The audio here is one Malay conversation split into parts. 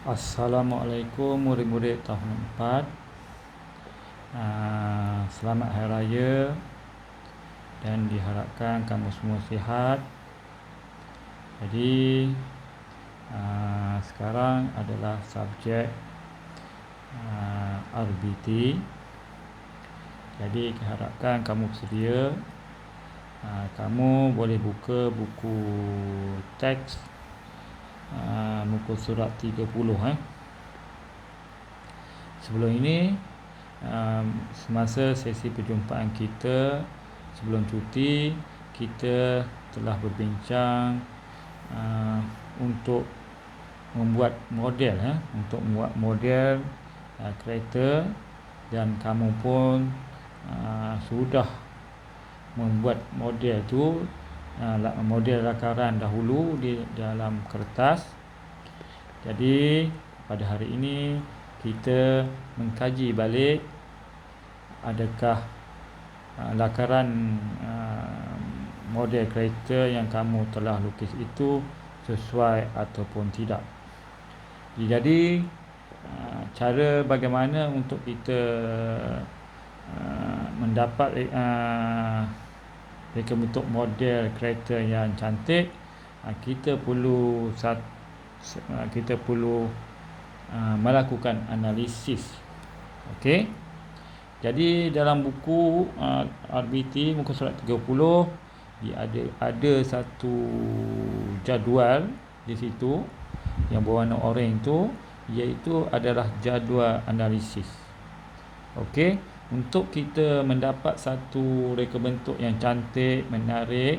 Assalamualaikum murid-murid tahun 4. Selamat Hari Raya dan diharapkan kamu semua sihat. Jadi sekarang adalah subjek RBT. Jadi diharapkan kamu bersedia. Kamu boleh buka buku teks muka surat 30. Sebelum ini, semasa sesi perjumpaan kita sebelum cuti, kita telah berbincang untuk membuat model kereta, dan kamu pun sudah membuat model tu, model lakaran dahulu di dalam kertas. Jadi pada hari ini kita mengkaji balik adakah lakaran model kereta yang kamu telah lukis itu sesuai ataupun tidak. Jadi cara bagaimana untuk kita mendapat reka bentuk model kereta yang cantik, kita perlu melakukan analisis. Okey. Jadi dalam buku RBT muka surat 30, dia ada satu jadual di situ yang berwarna oranye tu, iaitu adalah jadual analisis. Okey. Untuk kita mendapat satu reka bentuk yang cantik, menarik,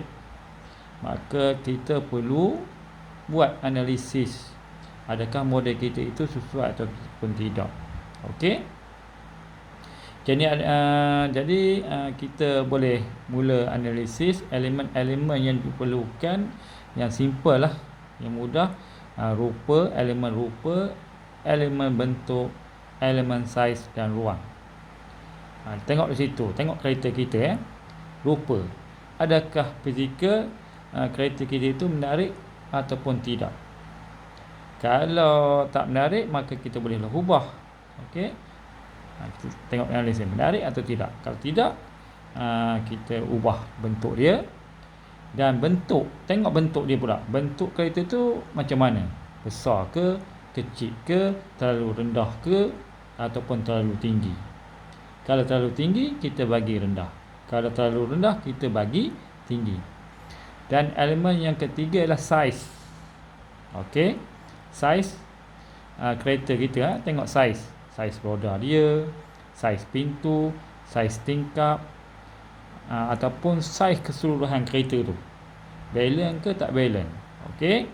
maka kita perlu buat analisis. Adakah model kita itu sesuai ataupun tidak. Okey. Jadi kita boleh mula analisis elemen-elemen yang diperlukan, yang simple lah, yang mudah. Elemen rupa, elemen bentuk, elemen saiz dan ruang. Tengok di situ, tengok kereta kita rupa. Adakah fizikal kereta kita itu menarik ataupun tidak? Kalau tak menarik, maka kita bolehlah ubah. Okey. Tengok analisis menarik atau tidak. Kalau tidak, kita ubah bentuk dia. Dan bentuk, tengok bentuk dia pula. Bentuk kereta tu macam mana? Besar ke, kecil ke, terlalu rendah ke, ataupun terlalu tinggi. Kalau terlalu tinggi, kita bagi rendah. Kalau terlalu rendah, kita bagi tinggi. Dan elemen yang ketiga adalah saiz. Okey. Saiz kereta kita, tengok saiz. Saiz roda dia, saiz pintu, saiz tingkap, ataupun saiz keseluruhan kereta tu. Balance ke tak balance. Okey.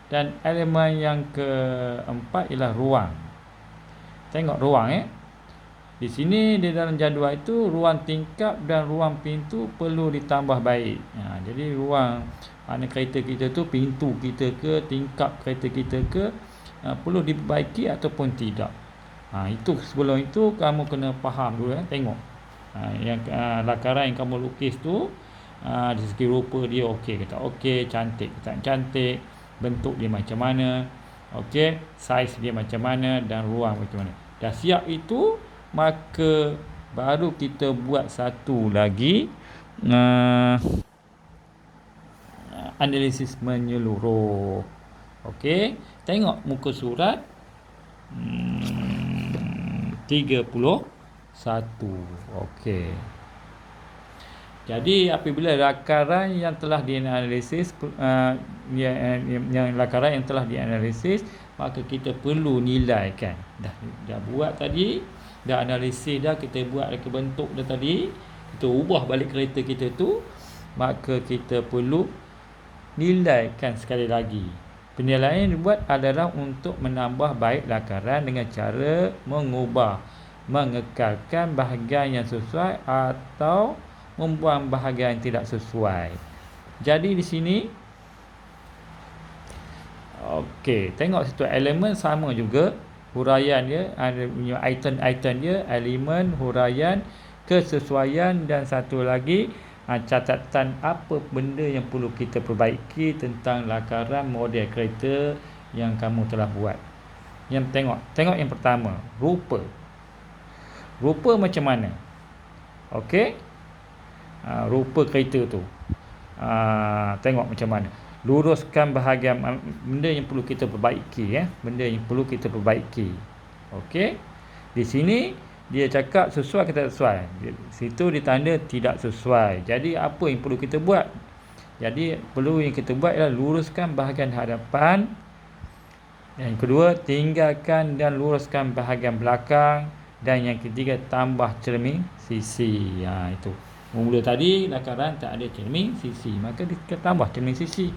Dan elemen yang keempat ialah ruang. Tengok ruang Di sini di dalam jadual itu, ruang tingkap dan ruang pintu perlu ditambah baik. Jadi ruang mana kereta kita tu, pintu kita ke, tingkap kereta kita ke, perlu diperbaiki ataupun tidak. Itu sebelum itu kamu kena faham dulu. Tengok yang lakaran yang kamu lukis tu, dari segi rupa dia okey ke tak okey, cantik ke tak cantik, bentuk dia macam mana, okey, saiz dia macam mana, dan ruang macam mana. Dah siap itu, maka baru kita buat satu lagi analisis menyeluruh. Okey, tengok muka surat 31. Okey. Jadi apabila lakaran yang telah dianalisis, lakaran yang telah dianalisis, maka kita perlu nilaikan. Dah buat tadi, dah analisis dah, kita buat reka bentuk dah tadi, kita ubah balik kereta kita tu, maka kita perlu nilaikan sekali lagi. Penilaian yang dibuat adalah untuk menambah baik lakaran dengan cara mengekalkan bahagian yang sesuai atau membuang bahagian yang tidak sesuai. Jadi di sini okey, tengok situ elemen sama juga, huraian dia, ada punya item dia, elemen, huraian, kesesuaian, dan satu lagi catatan apa benda yang perlu kita perbaiki tentang lakaran model kereta yang kamu telah buat. Yang tengok yang pertama, rupa. Rupa macam mana? Okey. Rupa kereta tu. Tengok macam mana. Luruskan bahagian benda yang perlu kita perbaiki, benda yang perlu kita perbaiki. Okey. Di sini dia cakap sesuai ke tak sesuai. Situ ditanda tidak sesuai. Jadi apa yang perlu kita buat? Jadi perlu yang kita buat ialah luruskan bahagian hadapan. Yang kedua, tinggalkan dan luruskan bahagian belakang. Dan yang ketiga, tambah cermin sisi. Itu. Mula tadi lakaran tak ada cermin sisi, maka kita tambah cermin sisi.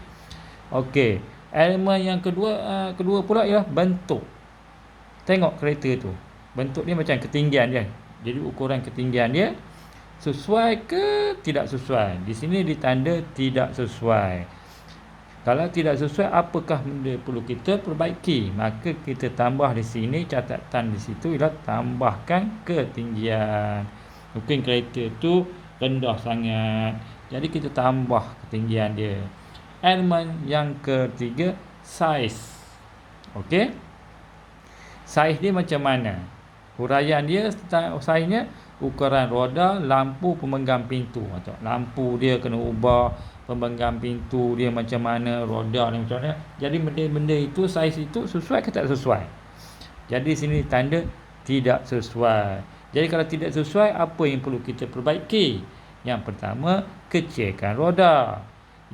Okey. Elemen yang kedua pula ialah bentuk. Tengok kereta tu. Bentuk dia macam ketinggian dia. Jadi ukuran ketinggian dia sesuai ke tidak sesuai. Di sini ditanda tidak sesuai. Kalau tidak sesuai, apakah benda perlu kita perbaiki? Maka kita tambah di sini, catatan di situ ialah tambahkan ketinggian. Mungkin kereta tu rendah sangat, jadi kita tambah ketinggian dia. Elemen yang ketiga, saiz. Okey. Saiz dia macam mana? Huraian dia, saiznya ukuran roda, lampu, pemegang pintu. Lampu dia kena ubah, pemegang pintu dia macam mana, roda dia macam mana. Jadi benda-benda itu, saiz itu sesuai ke tak sesuai? Jadi sini tanda tidak sesuai. Jadi kalau tidak sesuai, apa yang perlu kita perbaiki? Yang pertama, kecilkan roda.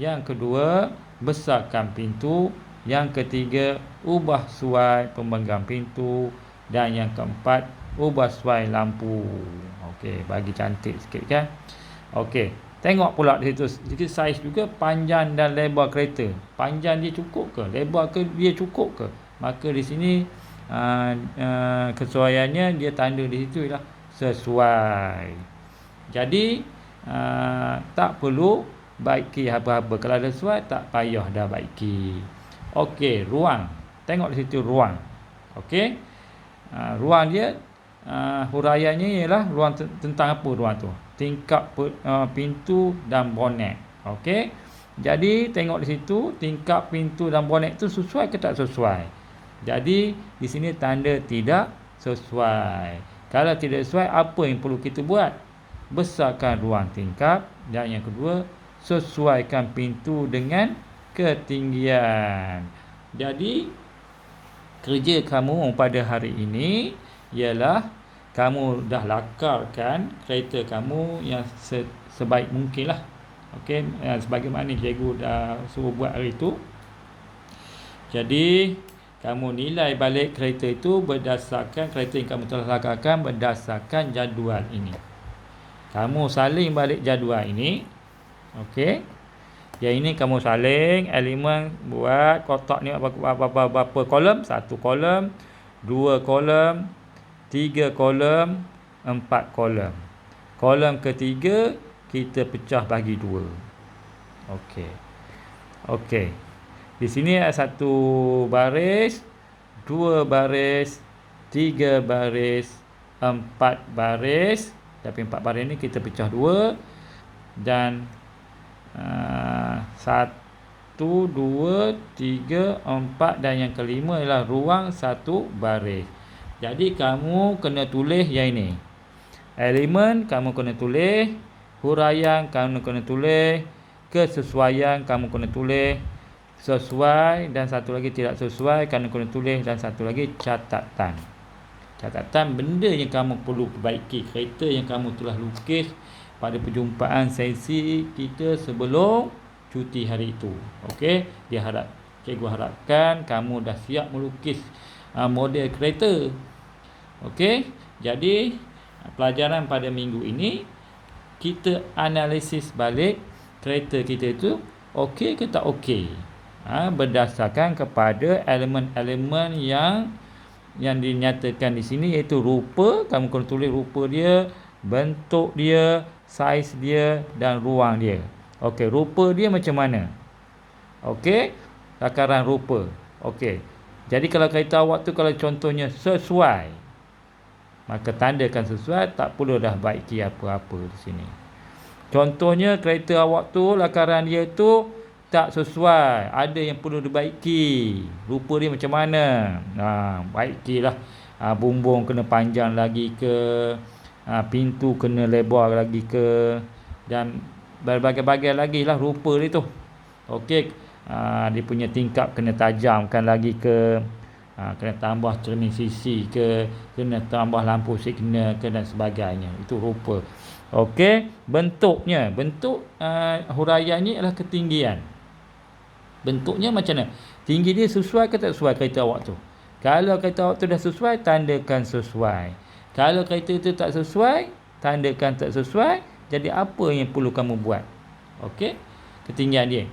Yang kedua, besarkan pintu. Yang ketiga, ubah suai pemegang pintu. Dan yang keempat, ubah suai lampu. Okey, bagi cantik sikit kan. Okey, tengok pula di situ. Jadi saiz juga panjang dan lebar kereta. Panjang dia cukup ke? Lebar ke dia cukup ke? Maka di sini kesesuaiannya dia tanda di situ ialah sesuai. Jadi tak perlu baiki apa-apa. Kalau ada sesuai, tak payah dah baiki. Okey, ruang. Tengok di situ ruang. Okey. Ruang dia huraiannya ialah ruang tentang apa ruang tu? Tingkap pintu dan bonet. Okey. Jadi tengok di situ tingkap pintu dan bonet tu sesuai ke tak sesuai? Jadi di sini tanda tidak sesuai. Kalau tidak sesuai, apa yang perlu kita buat? Besarkan ruang tingkap. Dan yang kedua, sesuaikan pintu dengan ketinggian. Jadi kerja kamu pada hari ini ialah kamu dah lakarkan kereta kamu yang sebaik mungkin lah. Okey, sebagaimana cikgu dah suruh buat hari itu. Jadi kamu nilai balik kereta itu berdasarkan kereta yang kamu telah lakarkan berdasarkan jadual ini. Kamu salin balik jadual ini. Okey. Yang ini kamu salin elemen, buat kotak ni berapa kolom? 1 kolom, 2 kolom, 3 kolom, 4 kolom. Kolom ketiga kita pecah bagi 2. Okey. Okey. Di sini ada 1 baris, 2 baris, 3 baris, 4 baris. Tapi 4 baris ni kita pecah 2 dan 1, 2, 3, 4 dan yang kelima ialah ruang 1 baris. Jadi kamu kena tulis yang ini. Elemen kamu kena tulis, huraian kamu kena tulis, kesesuaian kamu kena tulis, sesuai dan satu lagi tidak sesuai kamu kena tulis, dan satu lagi catatan. Catatan benda yang kamu perlu perbaiki, kereta yang kamu telah lukis pada perjumpaan sesi kita sebelum cuti hari itu. Okey, cikgu harapkan kamu dah siap melukis model kereta. Okey, jadi pelajaran pada minggu ini kita analisis balik kereta kita itu okey ke tak okey. Berdasarkan kepada elemen-elemen yang dinyatakan di sini, iaitu rupa. Kamu kena tulis rupa dia, bentuk dia, saiz dia dan ruang dia. Okey, rupa dia macam mana? Okey, takaran rupa. Okey. Jadi kalau kereta awak tu kalau contohnya sesuai, maka tandakan sesuai, tak perlu dah baiki apa-apa di sini. Contohnya kereta awak tu lakaran dia tu tak sesuai, ada yang perlu dibaiki. Rupa dia macam mana? Baikilah. Bumbung kena panjang lagi ke, pintu kena lebar lagi ke, dan berbagai-bagai lagi lah rupa dia tu. Okey, dia punya tingkap kena tajamkan lagi ke, kena tambah cermin sisi ke, kena tambah lampu signal ke, dan sebagainya. Itu rupa. Okey, bentuk huraian ni adalah ketinggian. Bentuknya macam mana? Tinggi dia sesuai ke tak sesuai kereta awak tu? Kalau kereta awak tu dah sesuai, tandakan sesuai. Kalau kereta itu tak sesuai, tandakan tak sesuai. Jadi apa yang perlu kamu buat? Okey, ketinggian dia.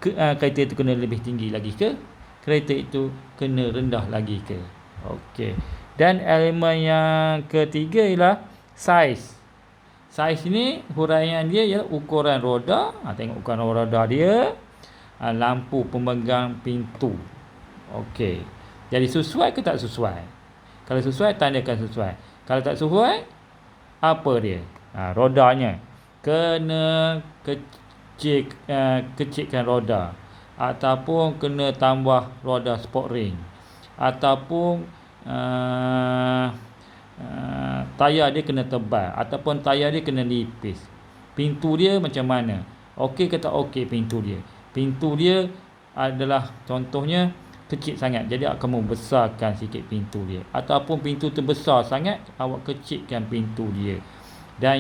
Kereta itu kena lebih tinggi lagi ke? Kereta itu kena rendah lagi ke? Okey. Dan elemen yang ketiga ialah saiz. Saiz ni huraian dia ialah ukuran roda. Tengok ukuran roda dia. Lampu pemegang pintu. Okey. Jadi sesuai ke tak sesuai? Kalau sesuai, tandakan sesuai. Kalau tak sesuai, apa dia? Rodanya kena kecilkan roda, ataupun kena tambah roda sport ring, ataupun tayar dia kena tebal, ataupun tayar dia kena nipis. Pintu dia macam mana? Okey ke tak okey pintu dia? Pintu dia adalah contohnya kecil sangat, jadi kamu besarkan sikit pintu dia. Ataupun pintu tu besar sangat, awak kecilkan pintu dia. Dan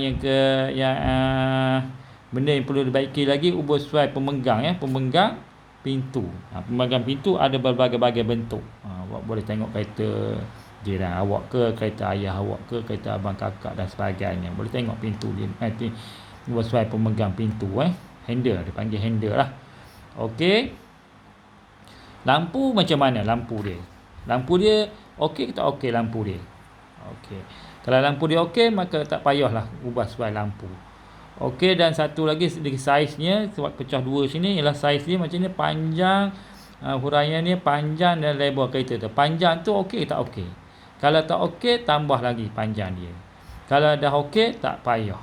benda yang perlu dibaiki lagi, ubah sesuai pemegang pemegang pintu. Pemegang pintu ada berbagai-bagai bentuk. Awak boleh tengok kereta jiran awak ke, kereta ayah awak ke, kereta abang kakak dan sebagainya. Boleh tengok pintu dia. Ubah sesuai pemegang pintu. Handle, dia panggil handle lah. Okey. Lampu macam mana lampu dia? Lampu dia okey ke tak okey lampu dia? Okey. Kalau lampu dia okey, maka tak payahlah ubah sesuai lampu. Okey, dan satu lagi segi saiznya, sebab pecah dua sini ialah saiz dia macam ni, panjang, huraian dia panjang dan lebar kereta tu. Panjang tu okey tak okey? Kalau tak okey, tambah lagi panjang dia. Kalau dah okey, tak payah.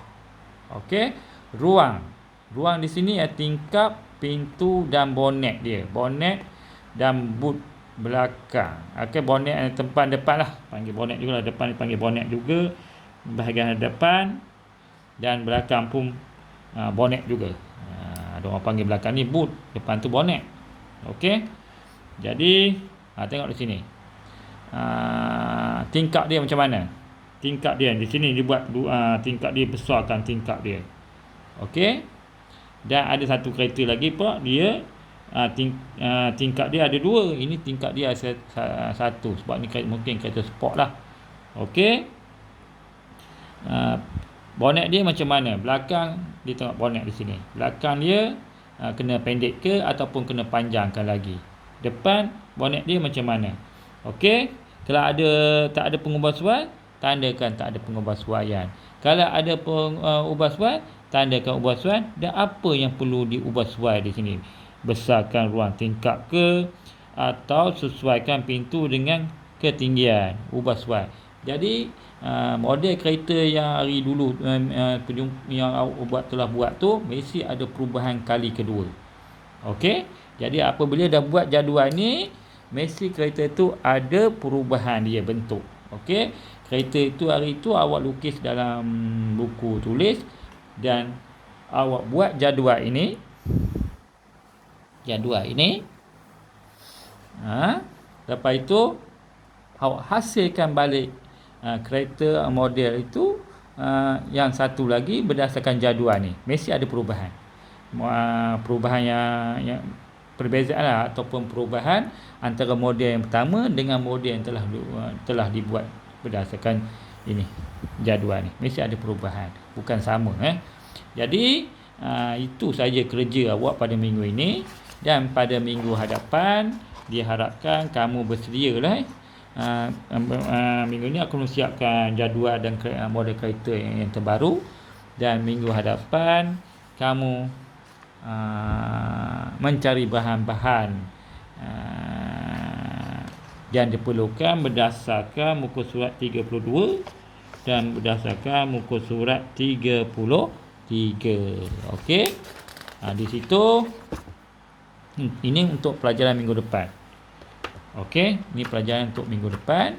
Okey. Ruang di sini tingkap, pintu dan bonet dia. Bonet dan boot belakang. Okey, bonet tempat depan lah. Panggil bonet juga lah. Depan dipanggil bonet juga. Bahagian depan dan belakang pun bonet juga. Ada orang panggil belakang ni boot, depan tu bonet. Okey. Jadi tengok di sini. Tingkap dia macam mana? Tingkap dia di sini dibuat tingkap dia, besarkan tingkap dia. Okey. Dan ada satu kereta lagi pula, dia tingkap dia ada dua. Ini tingkap dia satu, sebab ni mungkin kereta sport lah. Okey. Bonet dia macam mana? Belakang, dia tengok bonet di sini. Belakang dia kena pendek ke ataupun kena panjangkan lagi. Depan bonet dia macam mana? Okey. Kalau tak ada pengubahsuaian, tandakan tak ada pengubahsuaian. Kalau ada pengubahsuaian, tandakan ubahsuaian. Dan apa yang perlu diubahsuaian di sini? Besarkan ruang tingkap ke, atau sesuaikan pintu dengan ketinggian. Ubahsuaian. Jadi model kereta yang hari dulu yang telah buat tu mesti ada perubahan kali kedua. Okey. Jadi apabila dah buat jadual ni, mesti kereta tu ada perubahan dia bentuk. Okey. Kereta itu hari itu awak lukis dalam buku tulis dan awak buat jadual ini. Lepas itu awak hasilkan balik kereta model itu yang satu lagi berdasarkan jadual ni. Mesti ada perubahan. Perubahan yang perbezaan lah, ataupun perubahan antara model yang pertama dengan model yang telah dibuat berdasarkan ini jadual ni. Mesti ada perubahan, bukan sama. Jadi itu saja kerja awak pada minggu ini, dan pada minggu hadapan diharapkan kamu bersedia lah. Minggu ni aku siapkan jadual dan model kereta yang terbaru, dan minggu hadapan kamu mencari bahan-bahan yang diperlukan berdasarkan muka surat 32 dan berdasarkan muka surat 33. Okey. Di situ Ini untuk pelajaran minggu depan. Okey, ini pelajaran untuk minggu depan.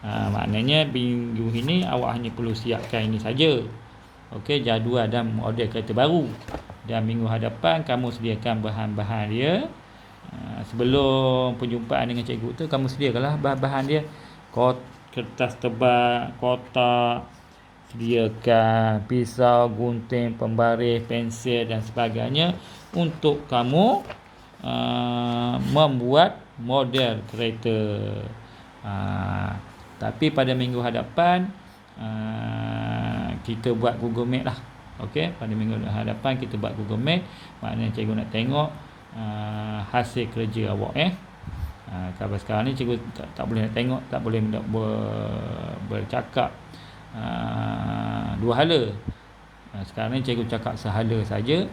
Maknanya minggu ini awak hanya perlu siapkan ini saja. Okey, jadual dan model kereta baru. Dan minggu hadapan kamu sediakan bahan-bahan dia. Sebelum perjumpaan dengan cikgu tu, kamu sediakanlah bahan-bahan dia. Kertas tebal, kotak, sediakan pisau, gunting, pembaris, pensel dan sebagainya untuk kamu membuat model kereta. Tapi pada minggu hadapan kita buat Google Meet lah. Okey, pada minggu hadapan kita buat Google Meet. Maknanya cikgu nak tengok hasil kerja awak. Kalau sekarang ni cikgu tak boleh nak tengok, tak boleh bercakap dua hala. Sekarang ni cikgu cakap sehala saja.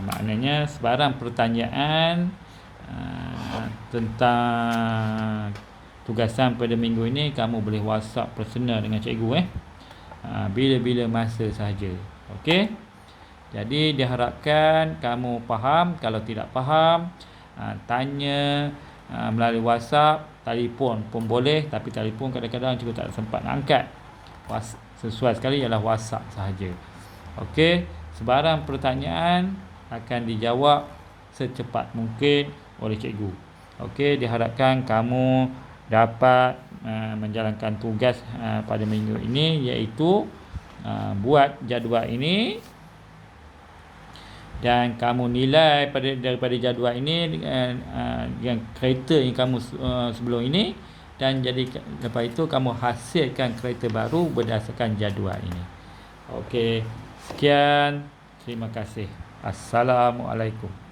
Maknanya sebarang pertanyaan tentang tugasan pada minggu ini kamu boleh WhatsApp personal dengan cikgu bila-bila masa sahaja. Okey. Jadi diharapkan kamu faham. Kalau tidak faham, tanya melalui WhatsApp, telefon pun boleh, tapi telefon kadang-kadang cikgu tak sempat nak angkat. Sesuai sekali ialah WhatsApp sahaja. Okey, sebarang pertanyaan akan dijawab secepat mungkin oleh cikgu. Okey, diharapkan kamu dapat menjalankan tugas pada minggu ini, iaitu buat jadual ini. Dan kamu nilai daripada jadual ini dengan kereta yang kamu sebelum ini, dan jadi lepas itu kamu hasilkan kereta baru berdasarkan jadual ini. Okey, sekian, terima kasih. Assalamualaikum.